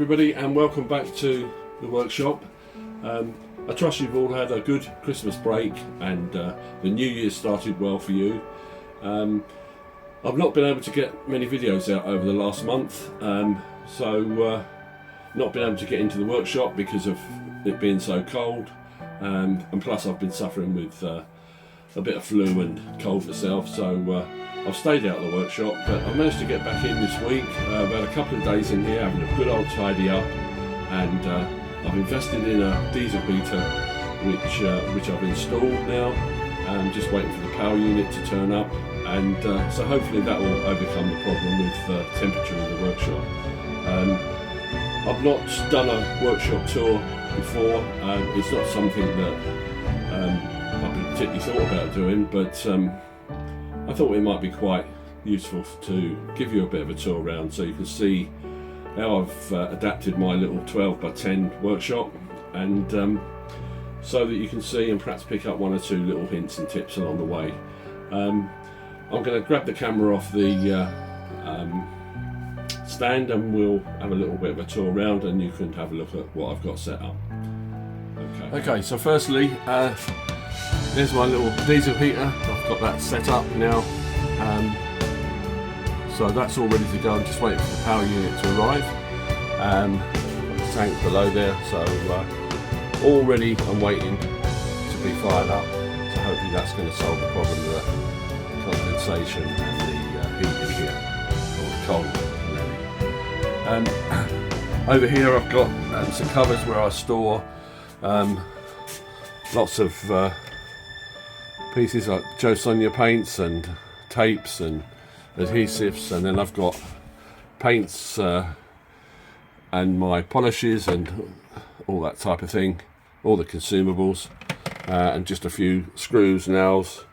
Everybody, and welcome back to the workshop. I trust you've all had a good Christmas break and the new year started well for you. I've not been able to get many videos out over the last month, so not been able to get into the workshop because of it being so cold, and plus I've been suffering with a bit of flu and cold myself, so I've stayed out of the workshop, but I managed to get back in this week. I've had a couple of days in here having a good old tidy up, and I've invested in a diesel heater which I've installed now. I'm just waiting for the power unit to turn up, and so hopefully that will overcome the problem with temperature in the workshop. I've not done a workshop tour before. It's not something that I've particularly thought about doing, but I thought it might be quite useful to give you a bit of a tour around so you can see how I've adapted my little 12 by 10 workshop, and so that you can see and perhaps pick up one or two little hints and tips along the way. I'm going to grab the camera off the stand and we'll have a little bit of a tour around and you can have a look at what I've got set up. Okay, so firstly, there's my little diesel heater. I've got that set up now, so that's all ready to go. I'm just waiting for the power unit to arrive. Got the tank below there, so all ready and waiting to be fired up. So hopefully that's going to solve the problem of the condensation and the heat in here, or the cold really. Over here I've got some covers where I store lots of pieces like Joe Sonia paints and tapes and adhesives, and then I've got paints and my polishes and all that type of thing, all the consumables, and just a few screws, nails,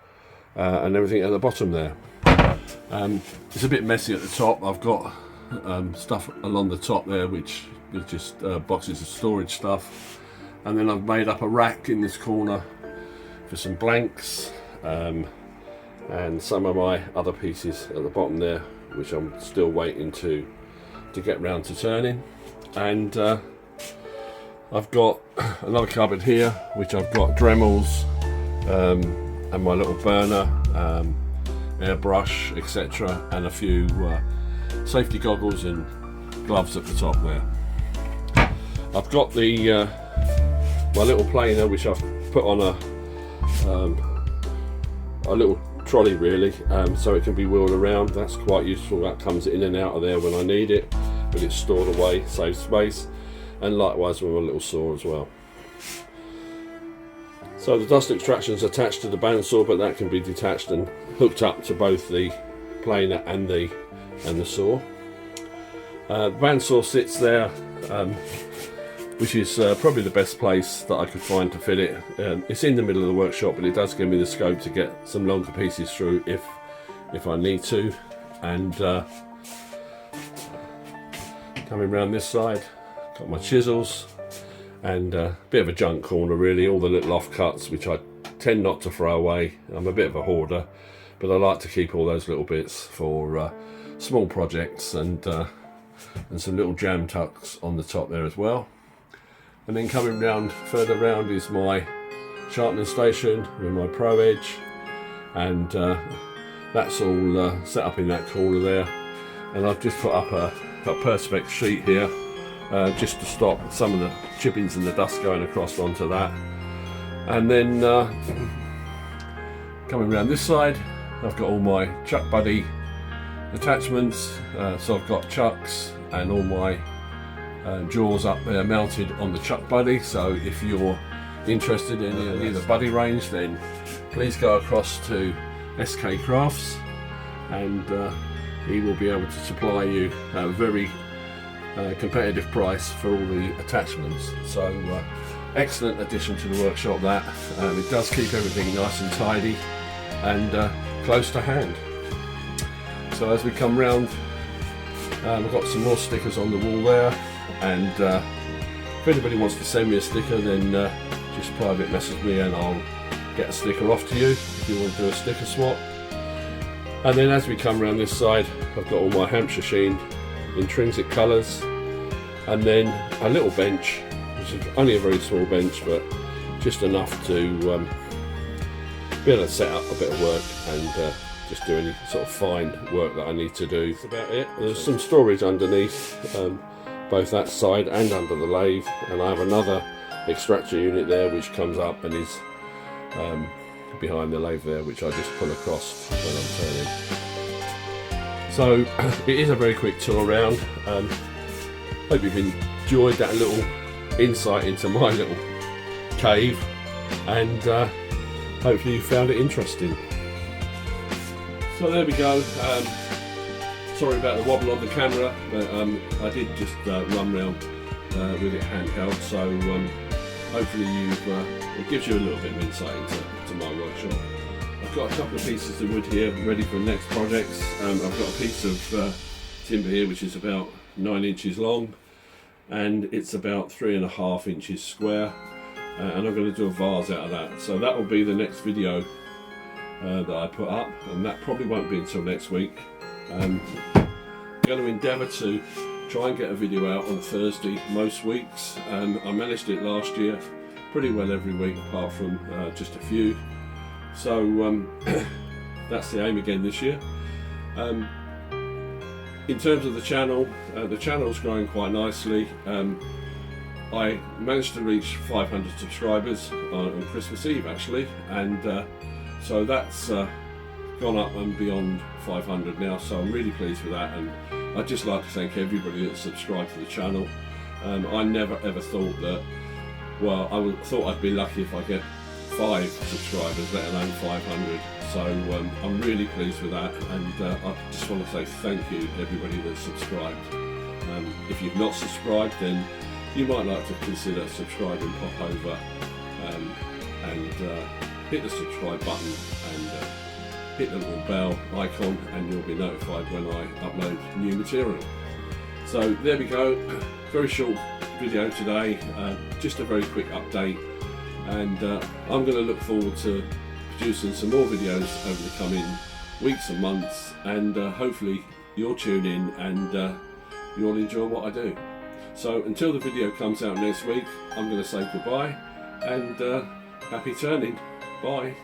and everything at the bottom there. It's a bit messy at the top. I've got stuff along the top there which is just boxes of storage stuff, and then I've made up a rack in this corner for some blanks, and some of my other pieces at the bottom there which I'm still waiting to get round to turning. And I've got another cupboard here which I've got Dremels and my little burner, airbrush, etc., and a few safety goggles and gloves at the top there. I've got the my little planer which I've put on a little trolley really, so it can be wheeled around. That's quite useful. That comes in and out of there when I need it, but it's stored away, saves space, and likewise with my little saw as well. So the dust extraction is attached to the bandsaw, but that can be detached and hooked up to both the planer and the saw. The bandsaw sits there, which is probably the best place that I could find to fit it. It's in the middle of the workshop, but it does give me the scope to get some longer pieces through if I need to. And coming around this side, got my chisels and a bit of a junk corner really, all the little offcuts which I tend not to throw away. I'm a bit of a hoarder, but I like to keep all those little bits for small projects, and some little jam tucks on the top there as well. And then coming round, further round, is my sharpening station with my Pro Edge, and that's all set up in that corner there. And I've just put up a Perspex sheet here just to stop some of the chippings and the dust going across onto that. And then coming around this side, I've got all my Chuck Buddy attachments. So I've got chucks and all my jaws up there mounted on the Chuck Buddy. So if you're interested in any of the buddy range, then please go across to SK Crafts, and he will be able to supply you a very competitive price for all the attachments. So excellent addition to the workshop that. It does keep everything nice and tidy and close to hand. So as we come round, I've got some more stickers on the wall there, and if anybody wants to send me a sticker, then just private message me and I'll get a sticker off to you if you want to do a sticker swap. And then as we come around this side, I've got all my Hampshire Sheen intrinsic colours, and then a little bench, which is only a very small bench, but just enough to be able to set up a bit of work and just do any sort of fine work that I need to do. That's about it. There's some storage underneath, both that side and under the lathe, and I have another extractor unit there which comes up and is behind the lathe there, which I just pull across when I'm turning. So it is a very quick tour around. Hope you've enjoyed that little insight into my little cave, and hopefully you found it interesting. So there we go. Sorry about the wobble on the camera, but I did just run round with it handheld, so hopefully it gives you a little bit of insight into my workshop. I've got a couple of pieces of wood here ready for the next projects. I've got a piece of timber here which is about 9 inches long, and it's about 3.5 inches square, and I'm going to do a vase out of that. So that will be the next video that I put up, and that probably won't be until next week. I'm going to endeavour to try and get a video out on Thursday most weeks. I managed it last year pretty well every week apart from just a few, so that's the aim again this year. In terms of the channel's growing quite nicely. I managed to reach 500 subscribers on Christmas Eve actually, and so that's gone up and beyond 500 now, so I'm really pleased with that, and I'd just like to thank everybody that's subscribed to the channel. I never ever thought that, well, thought I'd be lucky if I get 5 subscribers, let alone 500, so I'm really pleased with that, and I just want to say thank you everybody that's subscribed. If you've not subscribed, then you might like to consider subscribing, pop over and hit the subscribe button and hit the little bell icon, and you'll be notified when I upload new material. So there we go, very short video today, just a very quick update, and I'm going to look forward to producing some more videos over the coming weeks and months, and hopefully you'll tune in and you'll enjoy what I do. So until the video comes out next week, I'm going to say goodbye and happy turning. Bye.